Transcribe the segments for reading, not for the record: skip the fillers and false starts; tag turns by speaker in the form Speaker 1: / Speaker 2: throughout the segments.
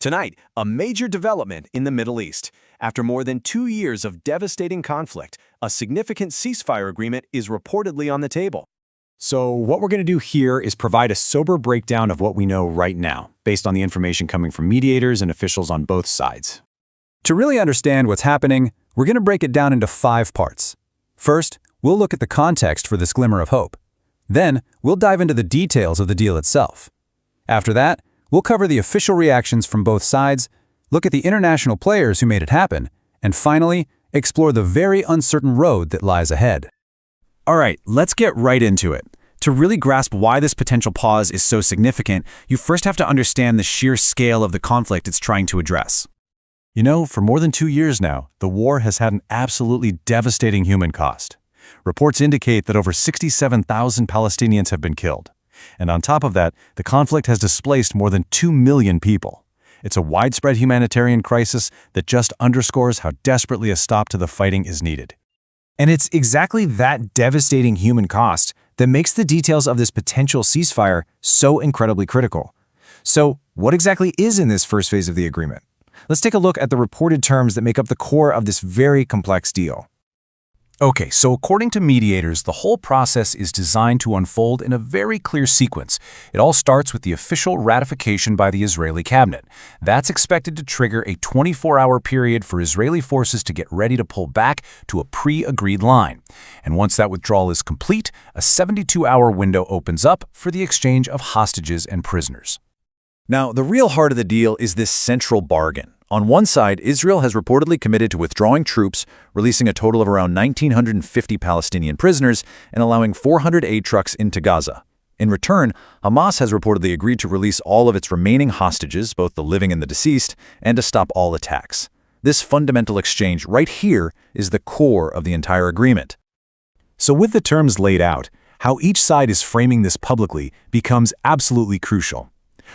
Speaker 1: Tonight, a major development in the Middle East. After more than 2 years of devastating conflict, a significant ceasefire agreement is reportedly on the table.
Speaker 2: So what we're going to do here is provide a sober breakdown of what we know right now, based on the information coming from mediators and officials on both sides. To really understand what's happening, we're going to break it down into 5 parts. First, we'll look at the context for this glimmer of hope. Then, we'll dive into the details of the deal itself. After that, we'll cover the official reactions from both sides, look at the international players who made it happen, and finally, explore the very uncertain road that lies ahead. All right, let's get right into it. To really grasp why this potential pause is so significant, you first have to understand the sheer scale of the conflict it's trying to address. You know, for more than 2 years now, the war has had an absolutely devastating human cost. Reports indicate that over 67,000 Palestinians have been killed. And on top of that, the conflict has displaced more than 2 million people. It's a widespread humanitarian crisis that just underscores how desperately a stop to the fighting is needed. And it's exactly that devastating human cost that makes the details of this potential ceasefire so incredibly critical. So, what exactly is in this first phase of the agreement? Let's take a look at the reported terms that make up the core of this very complex deal. Okay, so according to mediators, the whole process is designed to unfold in a very clear sequence. It all starts with the official ratification by the Israeli cabinet. That's expected to trigger a 24-hour period for Israeli forces to get ready to pull back to a pre-agreed line. And once that withdrawal is complete, a 72-hour window opens up for the exchange of hostages and prisoners. Now, the real heart of the deal is this central bargain. On one side, Israel has reportedly committed to withdrawing troops, releasing a total of around 1,950 Palestinian prisoners, and allowing 400 aid trucks into Gaza. In return, Hamas has reportedly agreed to release all of its remaining hostages, both the living and the deceased, and to stop all attacks. This fundamental exchange right here is the core of the entire agreement. So with the terms laid out, how each side is framing this publicly becomes absolutely crucial.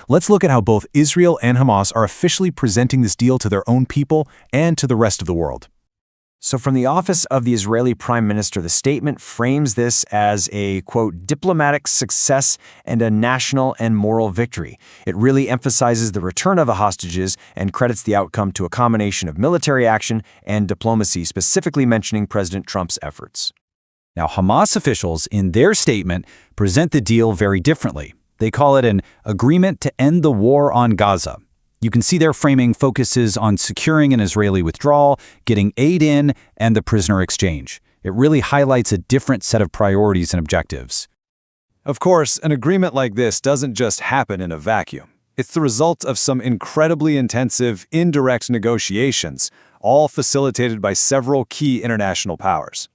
Speaker 2: Let's look at how both Israel and Hamas are officially presenting this deal to their own people and to the rest of the world. So from the office of the Israeli Prime Minister, the statement frames this as a, quote, diplomatic success and a national and moral victory. It really emphasizes the return of the hostages and credits the outcome to a combination of military action and diplomacy, specifically mentioning President Trump's efforts. Now, Hamas officials, in their statement, present the deal very differently. They call it an agreement to end the war on Gaza. You can see their framing focuses on securing an Israeli withdrawal, getting aid in, and the prisoner exchange. It really highlights a different set of priorities and objectives. Of course, an agreement like this doesn't just happen in a vacuum. It's the result of some incredibly intensive, indirect negotiations, all facilitated by several key international powers.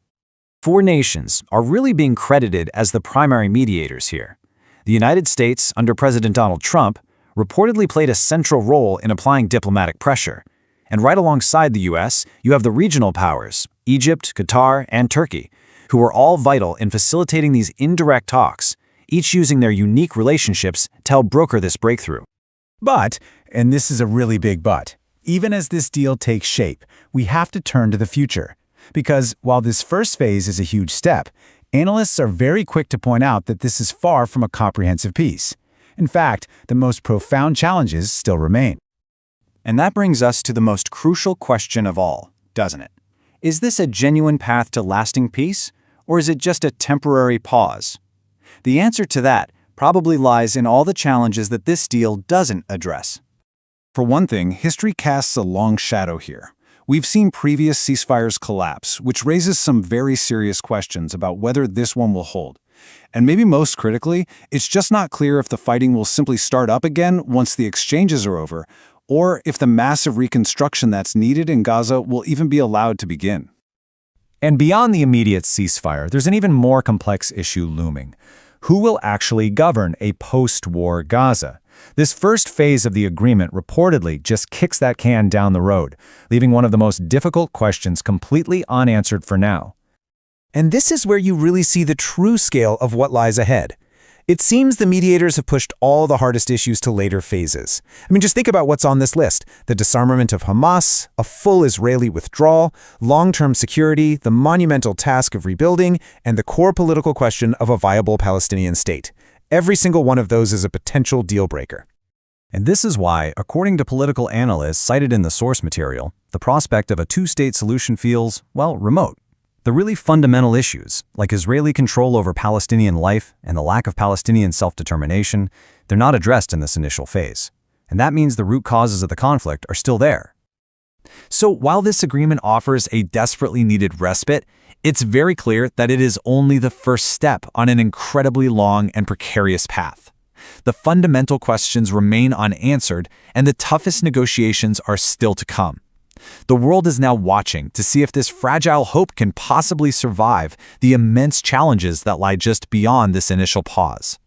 Speaker 2: 4 nations are really being credited as the primary mediators here. The United States, under President Donald Trump, reportedly played a central role in applying diplomatic pressure. And right alongside the U.S., you have the regional powers, Egypt, Qatar, and Turkey, who were all vital in facilitating these indirect talks, each using their unique relationships to help broker this breakthrough. But, and this is a really big but, even as this deal takes shape, we have to turn to the future. Because while this first phase is a huge step, analysts are very quick to point out that this is far from a comprehensive peace. In fact, the most profound challenges still remain. And that brings us to the most crucial question of all, doesn't it? Is this a genuine path to lasting peace, or is it just a temporary pause? The answer to that probably lies in all the challenges that this deal doesn't address. For one thing, history casts a long shadow here. We've seen previous ceasefires collapse, which raises some very serious questions about whether this one will hold. And maybe most critically, it's just not clear if the fighting will simply start up again once the exchanges are over, or if the massive reconstruction that's needed in Gaza will even be allowed to begin. And beyond the immediate ceasefire, there's an even more complex issue looming. Who will actually govern a post-war Gaza? This first phase of the agreement reportedly just kicks that can down the road, leaving one of the most difficult questions completely unanswered for now. And this is where you really see the true scale of what lies ahead. It seems the mediators have pushed all the hardest issues to later phases. I mean, just think about what's on this list: the disarmament of Hamas, a full Israeli withdrawal, long-term security, the monumental task of rebuilding, and the core political question of a viable Palestinian state. Every single one of those is a potential deal breaker. And this is why, according to political analysts cited in the source material, the prospect of a two-state solution feels, well, remote. The really fundamental issues, like Israeli control over Palestinian life and the lack of Palestinian self-determination, they're not addressed in this initial phase. And that means the root causes of the conflict are still there. So while this agreement offers a desperately needed respite, it's very clear that it is only the first step on an incredibly long and precarious path. The fundamental questions remain unanswered, and the toughest negotiations are still to come. The world is now watching to see if this fragile hope can possibly survive the immense challenges that lie just beyond this initial pause.